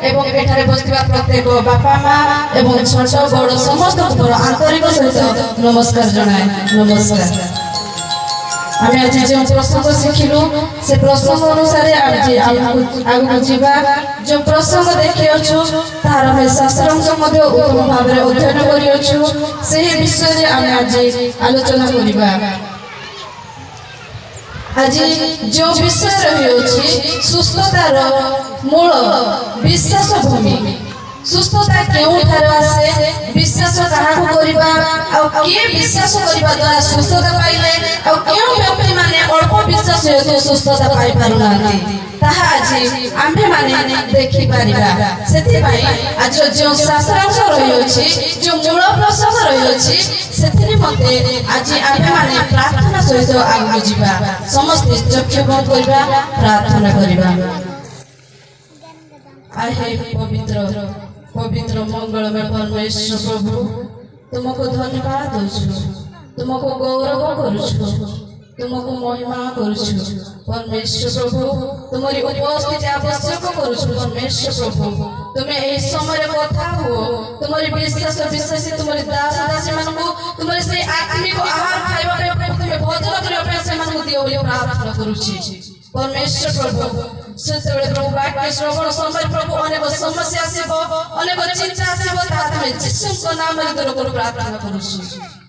এবং এଠାରେ বসিবা প্রত্যেক বাপা মা এবং ছোট বড় সমস্ত আন্তরিক সহিত নমস্কার জনায়। নমস্কার। আমি আজ যে প্রসঙ্গ শিখিলু সে প্রসঙ্গ অনুসারে আজ আগুক যা যে প্রসঙ্গ দেখিছু তার আমি শাস্ত্রাংশ মধ্যে উত্তম ভাবে অধ্যয়ন করিছু সেই বিষয়ে আমি আজ আলোচনা করিবা। আজ যে বিষয় রয়েছে সুস্থতার মূল বিশ্বাস ভূমি। সুস্থতা কেউঠার আসে, বিশ্বাস কাহাକୁ করিবা আর কে বিশ্বাস করিবা দ্বারা সুস্থতা পাইলে আর কেউ ব্যক্তি মানে অল্প বিশ্বাস হইতে সুস্থতা পাই পারুনাহাନ୍ତି তাহা আজি আম্ভে মানে দেখি পারিবা। সেথিপাই আজ যে শাস্ত্রাংশ রয়েছে যে মূল প্রসঙ্গ রয়েছে সেথিরে মতে আজি আম্ভে মানে প্রার্থনা সহিত আগুক ଯିବା। ସମସ୍ତେ ଚକ୍ଷୁ ବନ୍ଦ କରିବା, ପ୍ରାର୍ଥନା କରିବା। आहे पवित्र पवित्र मंगलमय परमेश्वर प्रभु, तुमको धन्यवाद दउछु, तुमको गौरव करूछु, तुमको महिमा करूछु परमेश्वर प्रभु। तुम्हारी उपस्थिति आवश्यक करूछु परमेश्वर प्रभु। तुम्हें ए समय कथा हो, तुम्हारी विश्वास विश्वास तुम्हारी दास दासी मानकु तुम्हारी से आत्मिक आहार खाइबा पे तुम्हें भोजन करिबा पे से मानकु दियो बोली प्रार्थना करूछि परमेश्वर प्रभु। सेतबेले प्रभु वाक्य श्रवण समय प्रभु अनेक समस्या आसीबो, अनेक चिंता आसीबो, ताहा तमे यीशुଙ୍କ नामରେ दूर करू प्रार्थना करूछु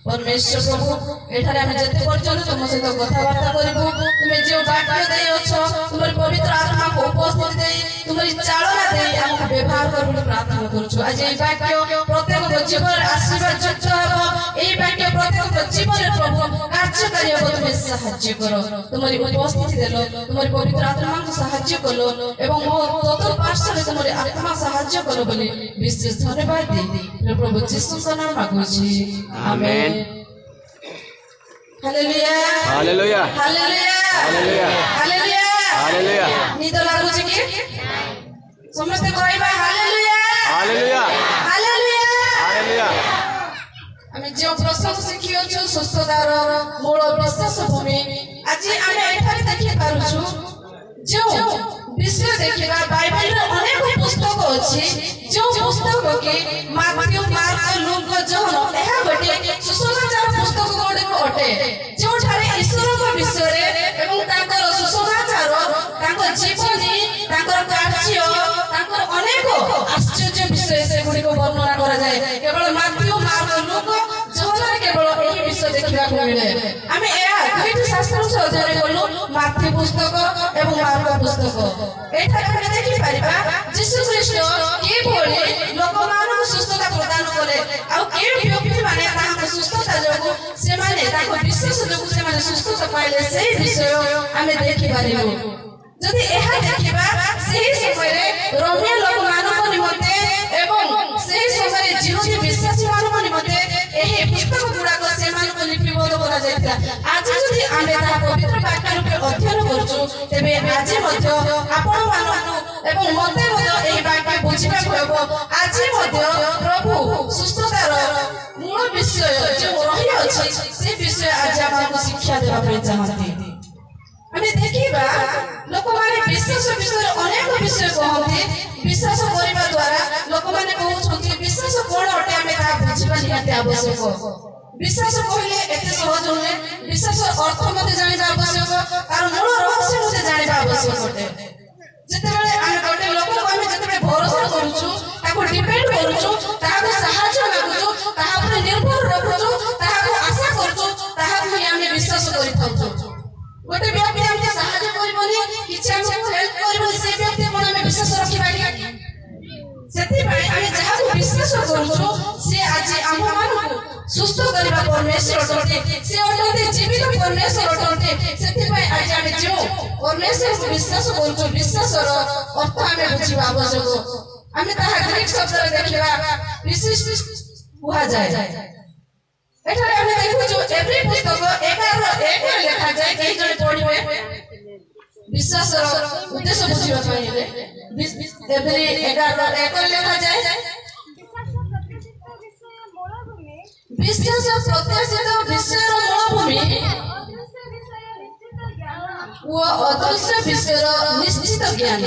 परमेश्वर प्रभु। एठारे आमे जते पर्यंत तुम सहित कथाबार्ता करिबो, तुमे जे वाक्य देई अछ तुम्हारी पवित्र आत्मा को उपस्थित देई तुम्हारी चालना देई हमको व्यवहार करू प्रार्थना करूछु। आज ए वाक्य प्रत्येक जीवन आशीर्वाद युक्त हो, ए वाक्य प्रत्येक जीवन प्रभु कार्यकारी हो, तुमे साहाय्य करो। तुम्हारी उपस्थिति देलो, तुम्हारी पवित्र आत्मा को साहाय्य करो एवं मो चतुर्थ पार्श्व रे तुम्हारी आत्मा साहाय्य करो बोली विशेष धन्यवाद देई प्रभु यीशुଙ୍କ नाम मागुछि amen. Hallelujah hallelujah hallelujah hallelujah hallelujah hallelujah. निद लागुछि कि समस्त कहबा हालेलुया हालेलुया हालेलुया हालेलुया। আমি যে প্রসঙ্গ শিখিছো সুস্থতার মূল বিশ্বাস ভূমি, আজ আমি এখানে দেখি পারুଛୁ যে विषय देखिबा बाइबल रे अनेक पुस्तक अछि जो पुस्तक के माध्यम मार्क लूक जोहन एहा बटे सुसमाचार पुस्तक गोडे को अटे जो ठारे ईश्वर को विषय रे एवं ताकर सुसमाचार ताकर जीवनी ताकर कार्य ताकर अनेक आश्चर्य विषय से गुडी को वर्णना करा जाय। केवल माध्यम मार्क लूक जोहन केवल एही विषय देखिबा को मिले। आमे एहा दुईटी शास्त्र से अध्ययन करलु, माध्यम पुस्तक एवं मार्क पुस्तक। एठारे हम देखि परिबा यीशु ख्रीष्ट के भोले लोकमानक सुस्थता प्रदान करे आ के व्यक्ति माने तांको सुस्थता जोगु से माने तांको विशेष जोगु से माने सुस्थता पाइले से विषय हमें देखि परिबो। जदि एहा देखिबा सेही समय रे रोमियो लोकमानक निमते एवं सेही समय रे जीवन विश्वासी मानक निमते एही पुस्तक गुडा को से मान को लिपिबद्ध करा जायता। आज जदि आमे ता पवित्र वाक्य रूपे अध्ययन करछु तेबे आज मध्य आपण मानकु एवं मते मध्य एही वाक्य बुझिबा होबो। आज मध्य प्रभु सुस्थतार मूल विषय जो रही अछि से विषय आज हमको शिक्षा देबा पे चाहते। हमें देखिबा लोक माने विश्वास विषय अनेक विषय कहते, विश्वास करिबा द्वारा लोक माने कहउछथि विश्वास कोन अटे हमें ता बुझिबा निहाते आवश्यक। विश्वास कहले एते सहज नहे, विश्वास अर्थ मते जानिबा आवश्यक, कारण मूल रहस्य मते जानिबा आवश्यक अटे। जेतेबेले आमे गोटे लोक को आमे जेतेबेले भरोसा करूछु, ताको डिपेंड करूछु, ताको सहायता मागुछु, ताहा पर निर्भर रखुछु, ताको आशा करूछु, ताहाକୁ आमे विश्वास करिथाउछु। गोटे व्यक्ति हमके सहायता करबोनी, किछ हमको हेल्प करबोनी, से व्यक्ति कोन आमे विश्वास रखिबा कि सेति भाई आमे जहाको विश्वास करूछु से आज आम मानकु सुस्थ करिबा परमेश्वर अटते, से अटते जीवित परमेश्वर अटते। सेति भाई आज आमे जो परमेश्वर को विश्वास करूछु, विश्वासर अर्थ आमे बुझिबा आवश्यक। आमे ताहा ग्रीक शब्द रे देखिबा विशिष्ट कुहा जाय। एठारे आमे देखुछु एवरी पुस्तक 11:1 रे लिखा जाय केही जने पढिबे विश्वासर उद्देश्य बुझिबा पाइले एवरी 11:1 रे लिखा जाय विश्वास प्रत्याशित विषयर मूलभूमि वो अदृश्य विषयर निश्चित ज्ञान।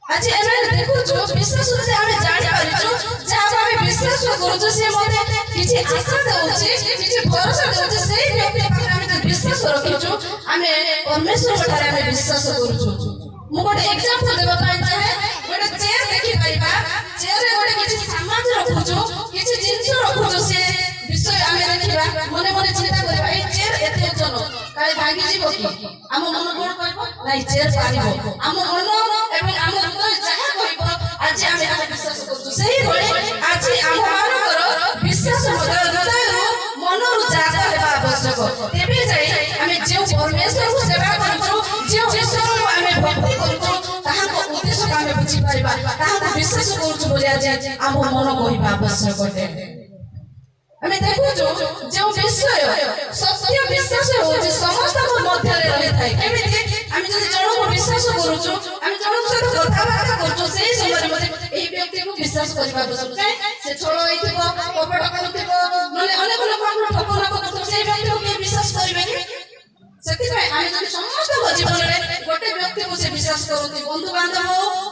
आज एमे देखुछु विश्वास से आमे जानि पारिछु जे आमे विश्वास करूछु से मते किछि आशा देउछि किछि भरोसा देउछि सेही व्यक्ति पर आमे जे विश्वास रखिछु आमे परमेश्वर ठारे आमे विश्वास करूछु मु गोटे एग्जांपल देबा ପାଇଁ चाहे गोटे चेयर देखि पाइबा चेयर रे गोटे किछि सामान रखुछु किछि जिंस रखुछु से विषय आमे देखिबा मने मने चिंता करबा ए चेयर एते ओजन काले भांगी जीवो कि आम मन कोन कहबो नाही चेयर पारिबो आम मन एवं आम हृदय जहा कहबो आज आमे आमे विश्वास करूछु सेही भଳି आज आम मानकर विश्वास हृदय मन रु जागा हेबा आवश्यक तेबे जाई आमे जे परमेश्वर को सेवा करूछु जे ईश्वर को आमे भक्ति करूछु ताहा को उद्देश्य आमे बुझी पारिबा ताहा को विश्वास करूछु बोली आज आम मन कहबा आवश्यक होते आमे देखुछु जे विषय सत्य विश्वास होछि समस्त मध्य रे रहि थाई केमिति आमे जदि जण को विश्वास करूछु आमे जण को सहित कथाबार्ता करूछु सेही समय मध्ये एही व्यक्ति को विश्वास करबा आवश्यक से छळ होइथिबो कपट करूथिबो नले अनेक लोक आपण ठकना करूथो सेही व्यक्ति को विश्वास करिवे कि सेति भाई आमे जदि समस्त जीवन रे गोटे व्यक्ति को से विश्वास करूथि बंधु बांधव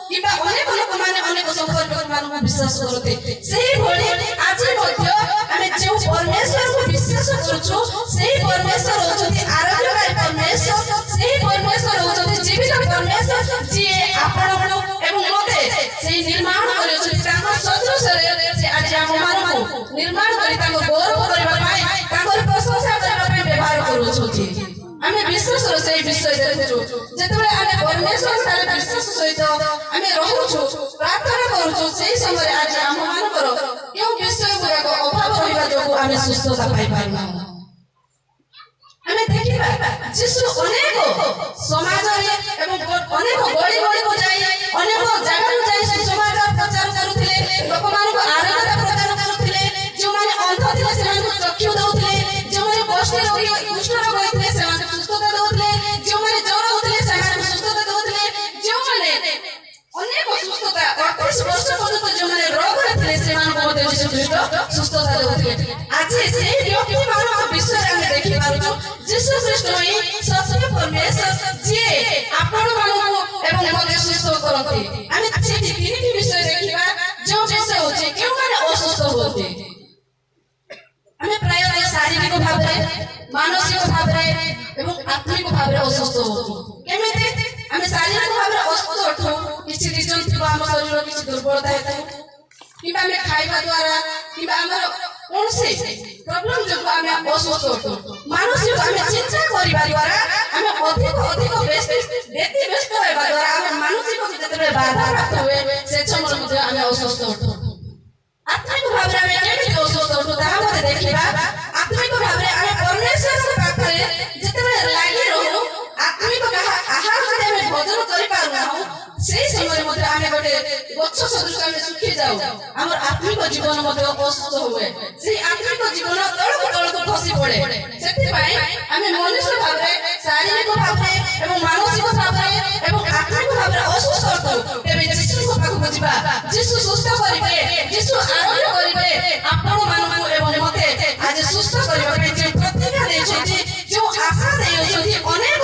किबा अनेक लोक माने अनेक संपर्क मान को विश्वास करूथि सेही भଳି आज मध्ये आमे जे परमेश्वर को विश्वास करूछु सेही परमेश्वर होछथि आराध्यकारी परमेश्वर सेही परमेश्वर होछथि जीवित परमेश्वर जे आपण को एवं मते सेही निर्माण करियोछि तांको सदृश रे से आज हम मान को निर्माण करि तांको गौरव करबा पाई तांको प्रशंसा करबा पाई व्यवहार करूछु आमे विश्वास रो सेही विषय देखुछु जेतबे आमे परमेश्वर तार विश्वास सहित आमे रहउछु प्रार्थना करूछु सेही समय आज हम मानकर केउ विषय गुराक अभाव होइबा जोगु आमे सुस्थता पाइ पाइना आमे देखिबा यीशु अनेक समाज रे एवं अनेक गली गली को जाई अनेक जगह को जाई समाज प्रचार करूथिले लोक मान को आरोग्य प्रदान करूथिले जो माने अंध थिले से मान को चक्षु दउथिले जो माने कष्ट रोगी कुष्ठ रोग होइथिले से मान सुस्थता दउथिले जो माने ज्वर होइथिले से मान सुस्थता दउथिले जो माने अनेक सुस्थता 38 वर्ष पर्यंत जो माने रोग होइथिले से मान को मते यीशु ख्रीष्ट सुस्थता दउथिले आज से व्यक्ति मान को विषय ଆମେ देखि पारुछु यीशु ख्रीष्ट ही सत्य परमेश्वर जे आपण मानू एवं मते सुस्थ करते आमे से तीनटी विषय देखिबा जो विषय होचे केउ माने असुस्थ होते आमे प्राय शारीरिक भाव रे मानसिक भाव रे एवं आत्मिक भाव रे असुस्थ होतो केमिते आमे शारीरिक भाव रे असुस्थ होतो किछि रीजन थिबा हम शरीर किछि दुर्बलता हेतु किबा आमे खाइबा द्वारा किबा हमर कोनसे प्रॉब्लम जो आमे असुस्थ होतो मानसिक आमे चिंता करिबा द्वारा आमे अधिक व्यस्त होइबा द्वारा आमे मानसिक जेतबे बाधा प्राप्त होए से समय मध्ये आमे असुस्थ होतो आत्मिक भाव रे आमे केमिति असुस्थ होतो ताहा मध्ये देखिबा आत्मिक भाव रे आमे परमेश्वर के पाखरे जेतबे लागि रहू आत्मिक आहार मध्ये आमे भोजन करि पारु ना सेही समय मध्ये आमे गोटे गच्छ सदृश आमे सुखी जाऊ हमर आत्मिक जीवन मध्ये असुस्थ होए सेही आत्मिक जीवन तळको खसी पड़े सेति भाई आमे मनुष्य भाव रे शारीरिक भाव रे एवं मानसिक भाव रे एवं आत्मिक भाव रे असुस्थ होतो तेबे यीशु को पाखु बुझिबा यीशु सुस्थ करिवे यीशु आरोग्य करिवे आपण मानू एवं मते आज सुस्थ करिवा पे जे प्रतिज्ञा देछथि जो आशा देछथि अनेक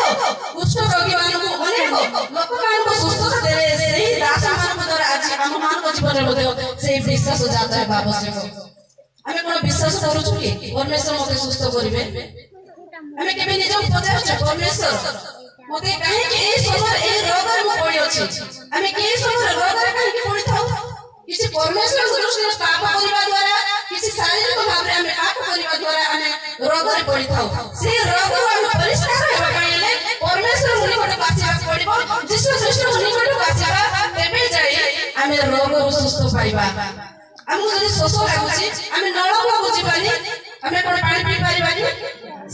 कुष्ठ रोगी मानू अनेक लोक मानू सुस्थता देले सेही दास मानू द्वारा आज हम मान को जीवन मध्ये सेही विश्वास जाता है आवश्यक आमे कोन विश्वास करूछु कि परमेश्वर मते सुस्थ करिवे आमे केबे निजो पचारछु परमेश्वर मते काहे कि ए समय ए रोग रे पड़ी अछि आमे के समय रोग रे काहे कि पड़ी थाउ किछि परमेश्वर दृष्टि पाप करिबा द्वारा किछि शारीरिक भाव रे आमे पाप करिबा द्वारा आमे रोग रे पड़ी थाउ से रोग रो आमे परिष्कार हेबा काइले परमेश्वर निकट पासिबा पड़िबो यीशु ख्रीष्ट निकट पासिबा तेबे जाई आमे रोग रो सुस्थ पाइबा हमको जदि शोष लागुछि आमे नळक बुझि पानी आमे कोन पानी पी पारिबानी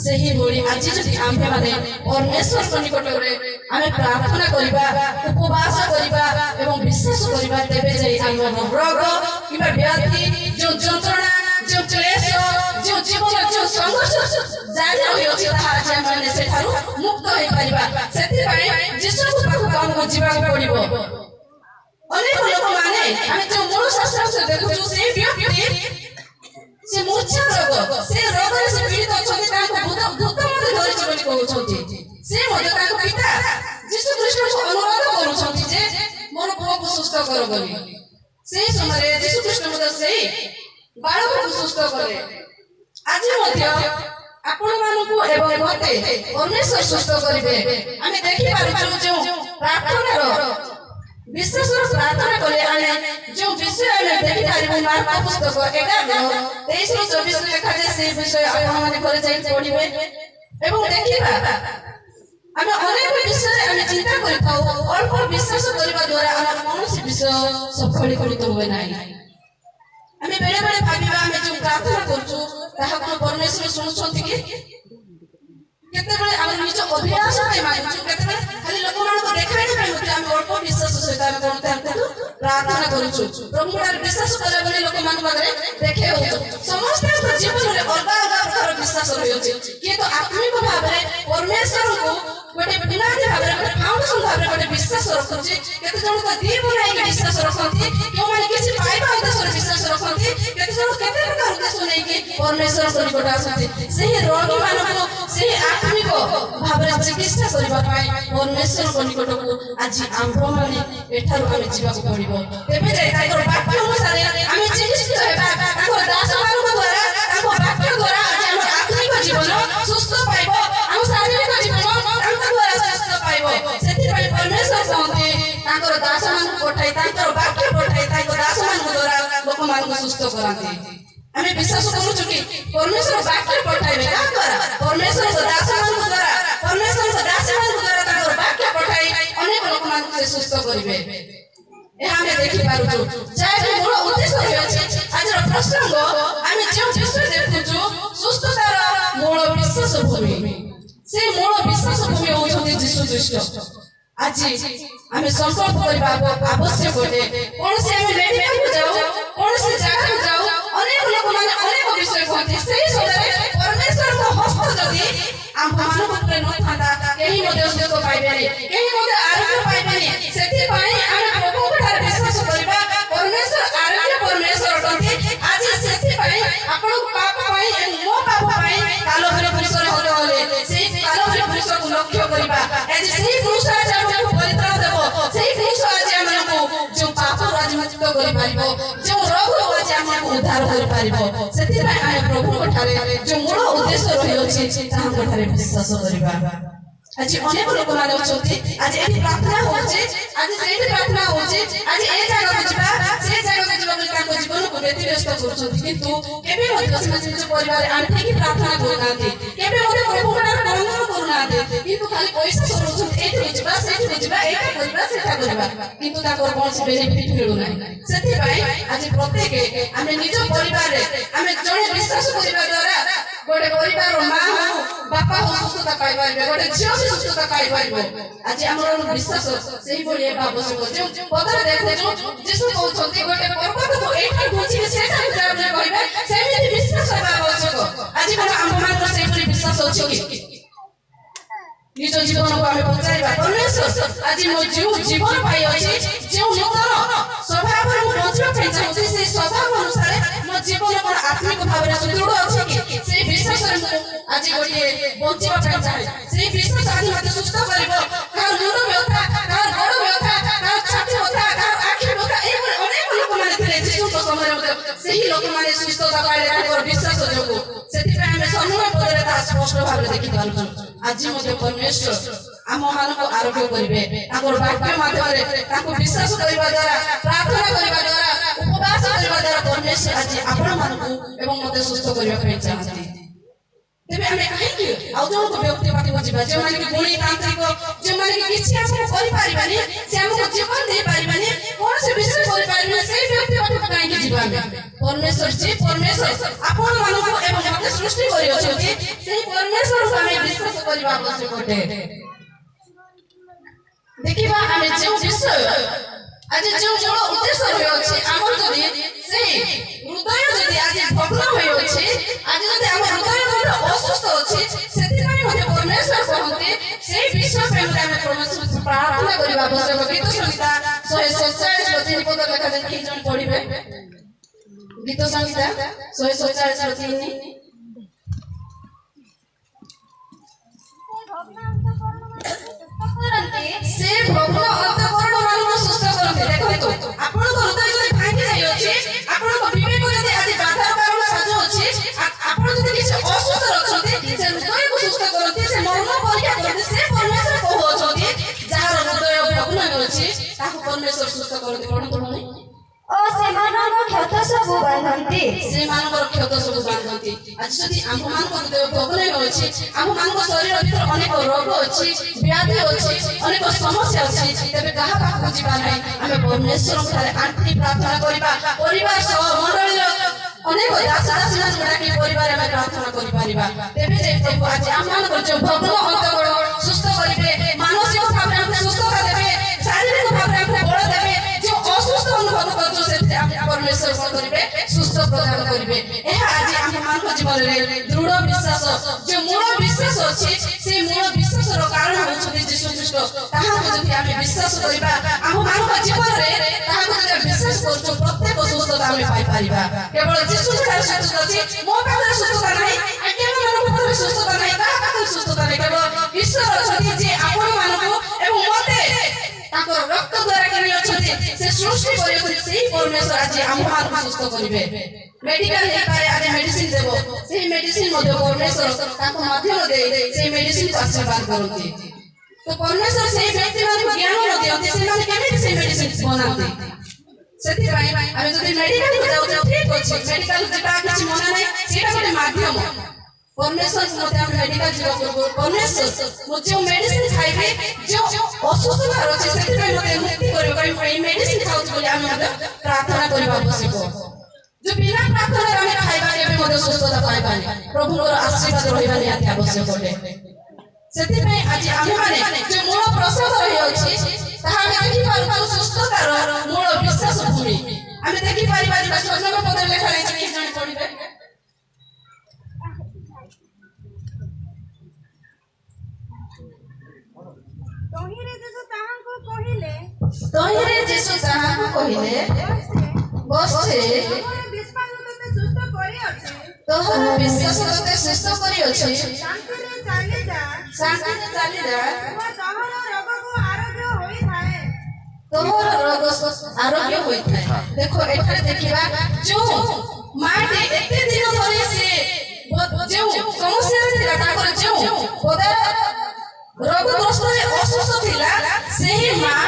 सेही भଳି आज जदि आमे माने परमेश्वर को निकट रे आमे प्रार्थना करिबा उपवास करिबा एवं विश्वास करिबा तेबे जाई हमर रोग किबा व्याधि जो जंत्रणा जो क्लेश जो जीवन जो संघर्ष जारी रहि अछि ताहा जे माने सेठारु मुक्त होई परिबा सेति भाई यीशु को पाखु हमको जीवा पड़िबो अनेक लोक माने आमे जो मूल शास्त्र से देखुछु से व्यक्ति से मूर्छा रोग से रोग रे से पीड़ित अछथि ताको भूत मध्ये धरिछ बोली कहउछथि से मध्ये ताको पिता यीशु ख्रीष्ट को अनुरोध करूछथि जे मोर पुओ को କର ବୋଲି ସେହି ସମୟରେ ଯୀଶୁ ଖ୍ରୀଷ୍ଟ ମଧ୍ୟ ସେହି ବାଳକକୁ ସୁସ୍ଥ କଲେ। ଆଜି ମଧ୍ୟ ଆପଣମାନଙ୍କୁ ଏବଂ ମୋତେ ପରମେଶ୍ୱର ସୁସ୍ଥ କରିବେ। ଆମେ ଦେଖିପାରୁଛୁ ଯେଉଁ ପ୍ରାର୍ଥନାର ବିଶ୍ୱାସର ପ୍ରାର୍ଥନା କଲେ ଆମେ ଯେଉଁ ବିଷୟ ଆମେ ଦେଖିପାରିବୁ ମାର୍କ ପୁସ୍ତକ 11:23-24 ଲେଖାଯାଏ। ସେହି ବିଷୟ ଆପଣମାନେ ଘରେ ଯାଇ ପଢ଼ିବେ ଏବଂ ଦେଖିବା। ଆମେ ଅନେକ ବିଷୟରେ ଆମେ ଚିନ୍ତା କରିଥାଉ, ଅଳ୍ପ ବିଶ୍ୱାସ କରିବା ଦ୍ୱାରା ଆମର କୌଣସି ବିଷୟ ସଫଳୀକୃତ ହୁଏ ନାହିଁ। ଆମେ ବେଳେ ବେଳେ ଭାବିବା ଆମେ ଯେଉଁ ପ୍ରାର୍ଥନା କରୁଛୁ ତାହା କ'ଣ ପରମେଶ୍ୱର ଶୁଣୁଛନ୍ତି କି? କେତେବେଳେ ଆମେ ନିଜ ଅଭିଳାଷ ପାଇଁ ମାଗୁଛୁ, କେତେବେଳେ ଖାଲି ଲୋକମାନଙ୍କୁ ଦେଖାଇବା ପାଇଁ ମଧ୍ୟ ଆମେ ଅଳ୍ପ ବିଶ୍ୱାସ ସହିତ ଆମେ କ'ଣ ପ୍ରାର୍ଥନା କରୁଛୁ। ପ୍ରଭୁଠାରେ ବିଶ୍ୱାସ କଲା ବୋଲି ଲୋକମାନଙ୍କ ପାଖରେ ଦେଖେଇ ହେଉଛୁ। ସମସ୍ତଙ୍କ ଜୀବନରେ ଅଲଗା ଅଲଗା ପ୍ରକାର ବିଶ୍ୱାସ ରହିଛି, କିନ୍ତୁ ଆତ୍ମିକ ଭାବରେ ପରମେଶ୍ୱରଙ୍କୁ ଗୋଟେ ବୁନିୟାଦୀ ଭାବରେ ଗୋଟେ ଫାଉଣ୍ଡେସନ ଭାବରେ ଗୋଟେ ବିଶ୍ୱାସ ରଖୁଛି। କେତେ ଜଣଙ୍କ ଦି ବନାଇକି ବିଶ୍ୱାସ ରଖନ୍ତି, କେଉଁମାନେ କିଛି ପାଇବା ଉଦ୍ଦେଶ୍ୟରେ ବିଶ୍ୱାସ ରଖନ୍ତି, କେତେ ଜଣ କେତେ ପ୍ରକାର ଉଦ୍ଦେଶ୍ୟ ନେଇକି ପରମେଶ୍ୱରଙ୍କ ନିକଟ ଆସନ୍ତି। ସେହି ରୋଗୀମାନଙ୍କୁ ସେହି ଆତ୍ମିକ ଭାବରେ ଚିକିତ୍ସା କରିବା ପାଇଁ ପରମେଶ୍ୱରଙ୍କ ନିକଟକୁ ଆଜି ଆମ୍ଭମାନେ ଏଠାରୁ ଆମେ ଯିବାକୁ ପଡ଼ିବ। ତେବେ ଯାଇ ତାଙ୍କର ବାକ୍ୟ ଅନୁସାରେ ଆମେ ଚିକିତ୍ସିତ ହେବା। ତାଙ୍କର ଦାସମାନଙ୍କ ଦ୍ୱାରା ତାଙ୍କ ବାକ୍ୟ ଦ୍ୱାରା ଆଜି ଆମର ଆତ୍ମିକ ଜୀବନ ସୁସ୍ଥ ପାଇବ, ଆମ ଶାରୀରିକ ଜୀବନ ତାଙ୍କ ଦ୍ୱାରା ସୁସ୍ଥ ପାଇବ। ସେଥିପାଇଁ ପରମେଶ୍ୱର କହନ୍ତି ତାଙ୍କର ଦାସମାନଙ୍କୁ ପଠାଇ ତାଙ୍କର ବାକ୍ୟ ପଠାଇ ତାଙ୍କ ଦାସମାନଙ୍କ ଦ୍ୱାରା ଲୋକମାନଙ୍କୁ ସୁସ୍ଥ କରାନ୍ତି। ଆମେ ବିଶ୍ୱାସ କରୁଛୁ କି ପରମେଶ୍ୱର ବାକ୍ୟ ପଠାଇବେ କାହା ଦ୍ୱାରା? ପରମେଶ୍ୱରଙ୍କ ଦାସମାନଙ୍କ ଦ୍ୱାରା। ପରମେଶ୍ୱରଙ୍କ ଦାସମାନଙ୍କ ଦ୍ୱାରା ତାଙ୍କର ବାକ୍ୟ ପଠାଇ ଅନେକ ଲୋକମାନଙ୍କୁ ସେ ସୁସ୍ଥ କରିବେ। ଏହା ଆମେ ଦେଖିପାରୁଛୁ। ଯାହାକି ମୂଳ ଉଦ୍ଦେଶ୍ୟ ରହିଅଛି ଆଜିର ପ୍ରସଙ୍ଗ। ଆମେ ଯେଉଁ ବିଷୟ ଦେଖୁଛୁ ସୁସ୍ଥତାର ମୂଳ ବିଶ୍ୱାସ ଭୂମି, ସେ ମୂଳ ବିଶ୍ୱାସ ଭୂମି ହେଉଛନ୍ତି ଯୀଶୁ ଖ୍ରୀଷ୍ଟ। ଆଜି ଆମେ ସଂକଳ୍ପ କରିବା ଆବଶ୍ୟକ ଅଟେ। କୌଣସି ଆମେ ମେଡିକାଲକୁ ଯାଉ, କୌଣସି ଜାଗାକୁ ଯାଉ, ଅନେକ ଲୋକମାନେ ଅନେକ ବିଷୟ କୁହନ୍ତି। ସେହି ସମୟରେ ପରମେଶ୍ୱରଙ୍କ ହସ୍ତ ଯଦି ଆମ୍ଭମାନଙ୍କ ଉପରେ ନଥାନ୍ତା କେହି ମଧ୍ୟ ସୁସ୍ଥ ପାଇବେନି, କେହି ମଧ୍ୟ ଆରୋଗ୍ୟ ପାଇବେନି। ସେଥିପାଇଁ ଆମେ ପ୍ରଭୁଙ୍କ ଠାରେ ବିଶ୍ୱାସ କରିବା। ପରମେଶ୍ୱର ଆରୋଗ୍ୟ ପରମେଶ୍ୱର ଅଟନ୍ତି। ଆଜି ସେଥିପାଇଁ ଆପଣଙ୍କ ପାପ ପାଇଁ ମୋ ପାପ ପାଇଁ କାଲଭାରୀ କ୍ରୁଶରେ ହତ ହେଲେ। ସେହି କାଲଭାରୀ କ୍ରୁଶକୁ ଲକ୍ଷ୍ୟ କରିବା। ଆଜି ସେହି କ୍ରୁଶ ଆଜି ଆମକୁ ପରିତ୍ରାଣ ଦେବ। ସେହି କ୍ରୁଶ ଆଜି ଆମକୁ ଯେଉଁ ପାପରୁ ଆଜି ମୁକ୍ତ କରିପାରିବ, ଯେଉଁ ରୋଗରୁ ଆଜି ଆମକୁ ଉଦ୍ଧାର କରିପାରିବ। ସେଥିପାଇଁ ଆମେ ପ୍ରଭୁଙ୍କ ଠାରେ ଯେଉଁ ମୂଳ ଉଦ୍ଦେଶ୍ୟ ରହିଅଛି ତାହାଙ୍କ ଠାରେ ବିଶ୍ୱାସ କରିବା। ଆଜି ଅନେକ ଲୋକମାନେ ଅଛନ୍ତି, ଆଜି ଏଠି ପ୍ରାର୍ଥନା ହଉଛି, ଆଜି ସେଇଠି ପ୍ରାର୍ଥନା ହଉଛି, ଆଜି ଏ ଜାଗାକୁ ଯିବା ସେ ଜାଗାକୁ ଯିବା ବୋଲି ତାଙ୍କ ଜୀବନକୁ ବ୍ୟତିବ୍ୟସ୍ତ କରୁଛନ୍ତି। କିନ୍ତୁ କେବେ ମଧ୍ୟ ସେମାନେ ନିଜ ପରିବାରରେ ଆଣ୍ଠିକି ପ୍ରାର୍ଥନା କରୁନାହାନ୍ତି, କେବେ ମଧ୍ୟ ପ୍ରଭୁଙ୍କ ଠାରେ ବନ୍ଦନ କରୁନାହାନ୍ତି, କିନ୍ତୁ ଖାଲି ପଇସା ସରୁଛନ୍ତି। ଏଇଠିକୁ ଯିବା ସେଇଠିକୁ ଯିବା, ଏଇଟା କରିବା ସେଇଟା କରିବା, କିନ୍ତୁ ତାଙ୍କର କୌଣସି ବେନିଫିଟ ମିଳୁନାହିଁ। ସେଥିପାଇଁ ଆଜି ପ୍ରତ୍ୟେକ ଆମେ ନିଜ ପରିବାରରେ ଆମେ ଜଣେ ବିଶ୍ୱାସ କରିବା ଦ୍ୱାରା ଗୋଟେ ପରିବାରର ମା ହଉ ବାପା ହଉ ସୁସ୍ଥତା ପାଇପାରିବେ, ଗୋଟେ ଝିଅ ବି ସୁସ୍ଥତା ପାଇପାରିବ। ଆଜି ଆମର ବିଶ୍ୱାସ ସେଇଭଳି ହେବା ଆବଶ୍ୟକ। ଯେଉଁ ପଦରେ ଦେଖୁଛୁ ଯୀଶୁ କହୁଛନ୍ତି ଗୋଟେ ପର୍ବତକୁ ଏଇଠି ଘୁଞ୍ଚିକି ସେଇଠାକୁ ଯାଅ ବୋଲି କହିବେ, ସେମିତି ବିଶ୍ୱାସ ହେବା ଆବଶ୍ୟକ। ଆଜି କ'ଣ ଆମ୍ଭମାନଙ୍କର ସେଇଭଳି ବିଶ୍ୱାସ ଅଛି କି? ନିଜ ଜୀବନକୁ ଆମେ ପଚାରିବା, ପରମେଶ୍ୱର ଆଜି ମୋ ଯେଉଁ ଜୀବନ ପାଇ ଅଛି, ଯେଉଁ ନୂତନ ସ୍ୱଭାବରେ ମୁଁ ବଞ୍ଚିବା ପାଇଁ ଚାହୁଁଛି, ସେହି ସ୍ୱଭାବ ଅନୁସାରେ ମୋ ଜୀବନ କ'ଣ ଆତ୍ମିକ ଭାବରେ ସୁଦୃଢ଼ ଅଛି କି? ସେହି ବିଶ୍ୱାସରେ ମୁଁ ଆଜି ଗୋଟିଏ ବଞ୍ଚିବା ପାଇଁ ଚାହେଁ। ସେହି ବିଶ୍ୱାସ ଆଜି ମୋତେ ସୁସ୍ଥ କରିବ। କାହାର ମୁଣ୍ଡ ବ୍ୟଥା, କାହାର ଗୋଡ଼ ବ୍ୟଥା, କାହାର ଛାତି ବ୍ୟଥା, କାହାର ଆଖି ବ୍ୟଥା, ଏଇଭଳି ଅନେକ ଲୋକମାନେ ଥିଲେ ଯୀଶୁଙ୍କ ସମୟରେ ମଧ୍ୟ। ସେହି ଲୋକମାନେ ସୁସ୍ଥତା ପାଇଲେ ତାଙ୍କର ବିଶ୍ୱାସ ଯୋଗୁଁ। ସେଥିପାଇଁ ଆମେ ସମ୍ମୁଖ ପଦରେ ତାହା ସ୍ପଷ୍ଟ ଭାବରେ ଦେଖିପାରୁଛୁ। ଆଜି ମଧ୍ୟ ପରମେଶ୍ୱର ଆମମାନଙ୍କୁ ଆରୋଗ୍ୟ କରିବେ। ତାଙ୍କର ବାକ୍ୟ ମାଧ୍ୟମରେ ତାଙ୍କୁ ବିଶ୍ୱାସ କରିବା ଦ୍ୱାରା, ପ୍ରାର୍ଥନା କରିବା ଦ୍ୱାରା, ଉପବାସ କରିବା ଦ୍ୱାରା ପରମେଶ୍ୱର ଆଜି ଆପଣମାନଙ୍କୁ ଏବଂ ମୋତେ ସୁସ୍ଥ କରିବା ପାଇଁ ଚାହାନ୍ତି। ତେବେ ଆମେ କାହିଁକି ଆଉ ଜଣଙ୍କ ବ୍ୟକ୍ତି ପାଖକୁ ଯିବା, ଯେଉଁମାନେ କି ଗୁଣୀ ତାନ୍ତ୍ରିକ, ଯେଉଁମାନେ କି କିଛି ଆମକୁ କରିପାରିବାନି, ସେ ଆମକୁ ଜୀବନ ଦେଇପାରିବାନି, କୌଣସି ବିଷୟ କରିପାରିବାନି, ସେଇ ବ୍ୟକ୍ତି ପାଖକୁ କାହିଁକି ଯିବା? ପରମେଶ୍ୱର ଯେ ପରମେଶ୍ୱର ଆପଣମାନଙ୍କୁ ଏବଂ ମୋତେ ସୃଷ୍ଟି କରିଅଛନ୍ତି, ସେହି ପରମେଶ୍ୱରକୁ ଆମେ ବିଶ୍ୱାସ କରିବା ଆବଶ୍ୟକ ଅଟେ। ଦେଖିବା ଆମେ ଯେଉଁ ବିଷୟ ଆଜି ଯେଉଁ ମୂଳ ଉଦ୍ଦେଶ୍ୟ ରହିଅଛି ଆମର, ଯଦି ସେଇ ହୃଦୟ ଯଦି ଆଜି ଭଗ୍ନ ହୋଇଅଛି, ଆଜି ଯଦି ଆମ ହୃଦୟ ମଧ୍ୟ ଅସୁସ୍ଥ ଅଛି, ସେଥିପାଇଁ ମଧ୍ୟ ପରମେଶ୍ୱର କହନ୍ତି ସେଇ ବିଷୟ ପାଇଁ ଆମେ ପରମେଶ୍ୱରଙ୍କୁ ପ୍ରାର୍ଥନା କରିବା ଆବଶ୍ୟକ। ଗୀତ ସଂହିତା 147 ପଦ ଲେଖାଯାଏ, କେହି ଜଣ ପଢିବେ? ଗୀତ ସଂହିତା 147 ସେ ଭଗ୍ନ ଅନ୍ତଃକରଣ ମାନଙ୍କୁ ସୁସ୍ଥ କରନ୍ତି। ଦେଖନ୍ତୁ से मानकर क्षत सब बांधती आज जदि आम मानक भोग नहीं होछि आम मानक शरीर भीतर अनेक रोग अछि व्याधि अछि अनेक समस्या अछि तबे कहा पाखु जीवा नहीं आमे परमेश्वर ठारे आंटी प्रार्थना करिबा परिवार सह मंडली अनेक दास दासी की परिवार में प्रार्थना करि परिबा तेबे जे प्रभु आज आम मानक जो भोग अंतगण सुस्थ करिबे मानसिक भाव में सुस्थता देबे शारीरिक भाव में बल देबे जो असुस्थ अनुभव करछो से परमेश्वर को करिबे सुस्थ प्रदान करिबे एहा आज आम मानक जीवन रे दृढ़ विश्वास जो मूल विश्वास अछि से मूल विश्वास रो कारण होछि यीशु ख्रीस्ट ताहा को जदि आमे विश्वास करिबा आम मानक जीवन रे ताहा को जदि विश्वास करछो प्रत्येक सुस्थता आमे पाई परिबा केवल यीशु ख्रीस्ट सुस्थ अछि मो पाखरे सुस्थता नाही केवल मानक पाखरे सुस्थता नाही ताहा पाखरे सुस्थता नाही केवल ईश्वर अछि जे आपण मानक एवं मते ताकर रक्त द्वारा करि अछि से सृष्टि करि से परमेश्वर आज आम मानक सुस्थ करिबे मेडिकल हे पारे आज मेडिसिन देबो से मेडिसिन मध्ये परमेश्वर ताको माध्यम दे से मेडिसिन को आशीर्वाद करते तो परमेश्वर से व्यक्ति मान ज्ञान मध्ये होते से माने केमे से मेडिसिन बनाते सेति भाई आमे जदि मेडिकल को जाउ ठीक अछि मेडिकल जेटा किछि मना नै सेटा गोटे माध्यम परमेश्वर मते हम मेडिकल जीव करबो परमेश्वर मो जो मेडिसिन खाइबे जो असुस्थ रहछि सेति भाई मते मुक्ति करबो कहि मेडिसिन खाउ बोली हम प्रार्थना करबा आवश्यक जो बिना प्रार्थना रे खाइबा केबे मते सुस्थता पाइबानी प्रभुर आशीर्वाद रहिबा निहाती आवश्यक होते सेति भाई आज आमे माने जो मूल प्रसाद रहि अछि ताहा देखि पारु सुस्थतार मूल विश्वास भूमि आमे देखि पारिबा जे स्वर्णक पद लेखा अछि कि जण पढिबे तोहिरे जेसु ताहांको कहिले बसे तोहर विश्वास तते सुस्थ करी अछि शांति रे चली जा तोहर रोग आरोग्य होई थाए देखो एठारे देखिबा जो माटी एते दिन धरि से जो समस्या थिला ताकर जो पदा रोगग्रस्त असुस्थ थिला सेही मां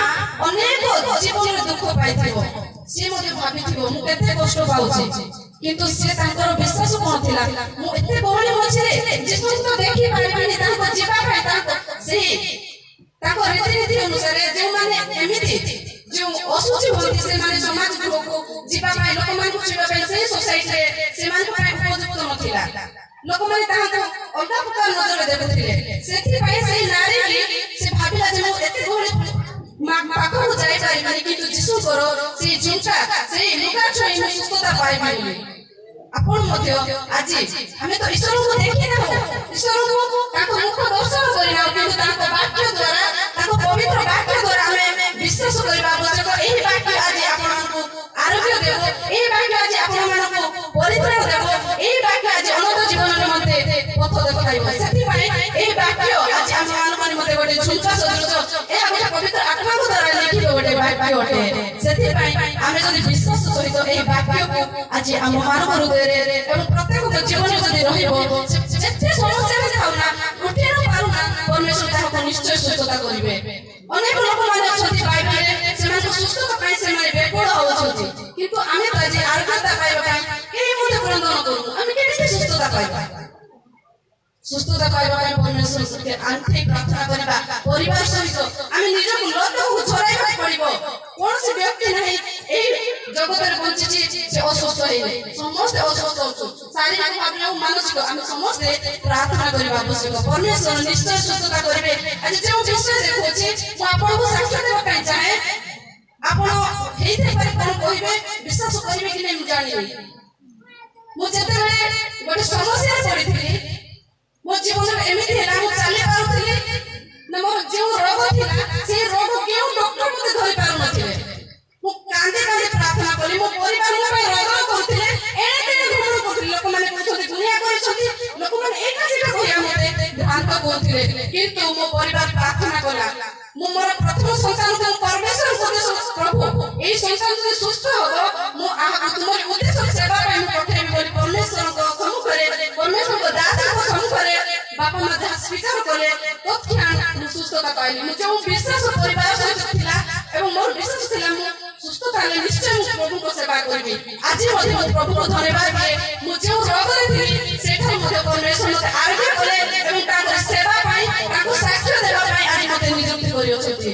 अनेक जीवन दुख पाइथिबो से मते भाबिथिबो मु केते कष्ट पाउछि किंतु से तांकर विश्वास कोन थिला मु एते गहଳି होछि रे जिसु तो देखि पाइबानी तांको जीवा पाइ तांको से ताको रीति अनुसार जे माने एमिति जो असुचि होती से माने समाज को जीवा पाइ लोक मान को जीवा पाइ से सोसाइटी रे से मान को उपयुक्त नथिला लोक माने तांको अलगा प्रकार नजर देखुथिले सेति पाइ से नारी से भाबिला जे मु एते गहଳି पाखो जाय पाइबानी किंतु जिसु करो से झुंका से लुका छई मु सुस्थता पाइबानी आपण मध्य आज हमें तो ईश्वर को देखि ना ईश्वर को ताको मुख दर्शन करिना किंतु ताको वाक्य द्वारा ताको पवित्र वाक्य द्वारा हमें विश्वास करबा आवश्यक एही वाक्य आज आपण को आरोग्य देबो एही वाक्य आज आपण मानको परित्राण देबो एही वाक्य आज अनंत जीवन रे मते पथ देखाइबो सेति पय एही वाक्य आज हम मान मते गोटे झुंका सदृश एहा गोटे पवित्र आत्मा को द्वारा लिखिबो गोटे वाक्य होते सेति पय हमें जदि विश्वास सहित एही वाक्य को आज हम मानव हृदय रे एवं प्रत्येक जीवन जदि रहिबो जेते समस्या रे थाउना उठे न पारुना परमेश्वर ताको निश्चय सुस्थता करिवे अनेक लोक माने छथि बाइबल रे सेमान सुस्थता पाइ सेमान बेकोड होछथि किंतु आमे त जे आरोग्यता पाइबा पाइ केहि मते क्रंदन करू आमे केते सुस्थता पाइबा परमेश्वर के आंतरिक प्रार्थना करबा परिवार सहित आमे निज लत को छराइबा पड़िबो कोन से व्यक्ति नहीं ए जगत रे बंचिछि से असुस्थ हेले समस्त असुस्थ होछु शारीरिक भाव मानसिक आमे समस्त प्रार्थना करबा आवश्यक परमेश्वर निश्चय सुस्थता करिवे आज जे विश्वास देखोछि मु आपन को साक्षात देबा काई चाहे आपन हेइते पारे कोन कहिबे विश्वास करिवे कि नै मु जानिबे मु जते बेले गोटे समस्या पड़िथिली मो जीवन में एमिति हैला मु चली पारुथिली न मोर जो रोग थिला से रोग केउ डॉक्टर मते धरि पारु नथिले मु कांदे कांदे प्रार्थना कली मो परिवार मो पे रोग करथिले एते घुमण करथिले लोक माने कहथि दुनिया करे छथि लोक माने एका सेटा कहिया मते भ्रांत करथिले किंतु मो परिवार प्रार्थना कला मु मोर प्रथम संतान को परमेश्वर उद्देश्य प्रभु एई संतान से सुस्थ होबो मु तुमर उद्देश्य सेवा पाइ मु पठेबी बोली परमेश्वर को सम्मुख रे परमेश्वर को दास को सम्मुख रे बापा मा जहाँ स्वीकार कले तत्क्षण मु सुस्थता पाइली मु जो विश्वास परिवार सहित थिला एवं मोर विश्वास थिला मु सुस्थता ତାହେଲେ ନିଶ୍ଚୟ ମୁଁ ପ୍ରଭୁଙ୍କ ସେବା କରିବି। ଆଜି ମଧ୍ୟ ମୁଁ ପ୍ରଭୁଙ୍କୁ ଧନ୍ୟବାଦ ଦିଏ। ମୁଁ ଯେଉଁ ରୋଗରେ ଥିଲି ସେଠାରେ ମଧ୍ୟ ପରମେଶ୍ୱର ମୋତେ ଆରୋଗ୍ୟ କଲେ ଏବଂ ତାଙ୍କର ସେବା ପାଇଁ ତାଙ୍କୁ ସାକ୍ଷ୍ୟ ଦେବା ପାଇଁ ଆଜି ମୋତେ ନିଯୁକ୍ତି କରିଅଛନ୍ତି।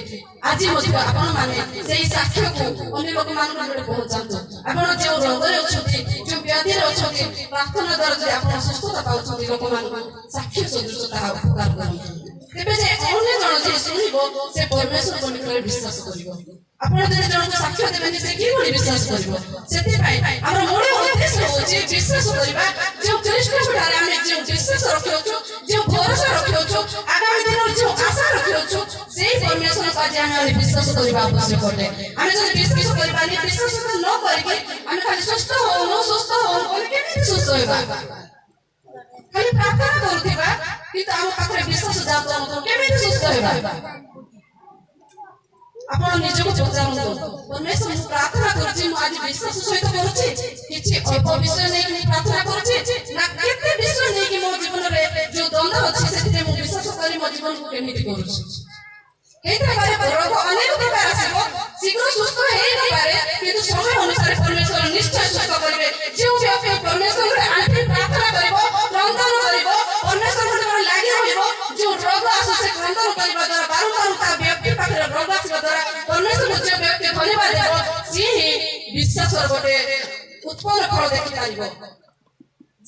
ଆଜି ମଧ୍ୟ ଆପଣମାନେ ସେଇ ସାକ୍ଷ୍ୟକୁ ଅନ୍ୟ ଲୋକମାନଙ୍କ ନିକଟରେ ପହଞ୍ଚାନ୍ତୁ। ଆପଣ ଯେଉଁ ରୋଗରେ ଅଛନ୍ତି, ଯେଉଁ ବ୍ୟାଧିରେ ଅଛନ୍ତି, ପ୍ରାର୍ଥନା ଦ୍ୱାରା ଯଦି ଆପଣ ସୁସ୍ଥତା ପାଉଛନ୍ତି ଲୋକମାନଙ୍କୁ ସାକ୍ଷ୍ୟ ସଦୃଶ ତାହା ଉପକାର କରନ୍ତୁ। ତେବେ ଯେ ଅନ୍ୟ ଜଣ ଯିଏ ଶୁଣିବ ସେ ପରମେଶ୍ୱରଙ୍କ ନିକଟରେ ବିଶ୍ୱାସ କରିବ। ଆପଣ ଯଦି ଜଣଙ୍କୁ ସାକ୍ଷ୍ୟ ଦେବେନି ସେ କିଭଳି ବିଶ୍ୱାସ କରିବ? ସେଥିପାଇଁ ଆମର ମୂଳ ଉଦ୍ଦେଶ୍ୟ ହେଉଛି ବିଶ୍ୱାସ କରିବା। ଯେଉଁ ଖ୍ରୀଷ୍ଟଙ୍କଠାରେ ଆମେ ଯେଉଁ ବିଶ୍ୱାସ ରଖିଅଛୁ, ଯେଉଁ ଭରସା ରଖିଅଛୁ, ଆଗାମୀ ଦିନରେ ଯେଉଁ ଆଶା ରଖିଅଛୁ, ସେଇ ପରମେଶ୍ୱରଙ୍କୁ ଆଜି ଆମେ ବିଶ୍ୱାସ କରିବା ଆବଶ୍ୟକ ଅଟେ। ଆମେ ଯଦି ବିଶ୍ୱାସ କରିବାନି, ବିଶ୍ୱାସ ନ କରିକି ଆମେ ଖାଲି ସୁସ୍ଥ ହଉନୁ କହିଲେ କେମିତି ସୁସ୍ଥ ହେବା? ଖାଲି ପ୍ରାର୍ଥନା କରୁଥିବା କିନ୍ତୁ ଆମ ପାଖରେ ବିଶ୍ୱାସ ଯାଉନଥିବ କେମିତି ସୁସ୍ଥ ହେବା? ଆପଣ ନିଜକୁ ପଚାରନ୍ତୁ, ପରମେଶ୍ୱର ମୁଁ ପ୍ରାର୍ଥନା କରୁଛି, ମୁଁ ଆଜି ବିଶ୍ୱାସ ସହିତ କରୁଛି, କିଛି ଅଳ୍ପ ବିଷୟ ନେଇକି ମୁଁ ପ୍ରାର୍ଥନା କରୁଛି ନା କେତେ ବିଷୟ ନେଇକି ମୋ ଜୀବନରେ ଯୋଉ ଦ୍ୱନ୍ଦ୍ୱ ଅଛି ସେଥିରେ ମୁଁ ବିଶ୍ୱାସ କରି ମୋ ଜୀବନକୁ କେମିତି କରୁଛି? ହେଇଥାଇପାରେ ରୋଗ ଅନେକ ପ୍ରକାର ଆସିବ, ଶୀଘ୍ର ସୁସ୍ଥ ହେଇନପାରେ, କିନ୍ତୁ ସମୟ ଅନୁସାରେ ପରମେଶ୍ୱର ନିଶ୍ଚୟ ସୁସ୍ଥ କରିବେ। ଯେଉଁ ବ୍ୟକ୍ତି ପରମେଶ୍ୱରରେ ଆଣ୍ଠି ପ୍ରାର୍ଥନା କରିବ, କ୍ରନ୍ଦନ କରିବ, ପରମେଶ୍ୱରଙ୍କ ଲାଗି ରହିବ, ଯେଉଁ ରୋଗ ଆସୁ ସେ କ୍ରନ୍ଦନ କରିବା ଦ୍ୱାରା ବାରମ୍ବାର ତା ବ୍ୟକ୍ତି ପାଖରେ ରୋଗ ଆସିବା ଦ୍ୱାରା ପରମେଶ୍ୱର ଯେଉଁ ବ୍ୟକ୍ତି ଧନ୍ୟବାଦ ଦେବ ସିଏ ହିଁ ବିଶ୍ୱାସର ଗୋଟେ ଉତ୍ପନ୍ନ ଫଳ ଦେଖିପାରିବ।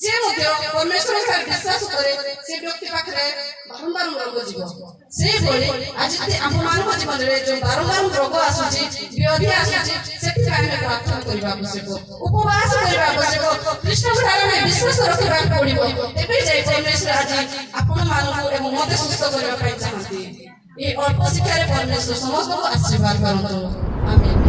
ଯେ ମଧ୍ୟ ପରମେଶ୍ୱର ବିଶ୍ୱାସ କରେ ସେ ବ୍ୟକ୍ତି ପାଖରେ ବାରମ୍ବାର ରୋଗ ଯିବ। ସେଇଭଳି ଆଜି ଆମମାନଙ୍କ ଜୀବନରେ ଯେଉଁ ବାରମ୍ବାର ରୋଗ ଆସୁଛି, ବ୍ୟାଧି ଆସୁଛି, ସେଥିପାଇଁ ଆମେ ପ୍ରାର୍ଥନା କରିବା ଆବଶ୍ୟକ, ଉପବାସ କରିବା ଆବଶ୍ୟକ, କୃଷ୍ଣଙ୍କଠାରେ ଆମେ ବିଶ୍ୱାସ ରଖିବାକୁ ପଡ଼ିବ। ତେବେ ଯାଇ ପରମେଶ୍ୱର ଆଜି ଆପଣମାନଙ୍କୁ ଏବଂ ମୋତେ ସୁସ୍ଥ କରିବା ପାଇଁ ଚାହାନ୍ତି। এই অল্প শিক্ষারে পরমেশ্বর সমস্তকে আশীর্বাদ করুন। আমেন।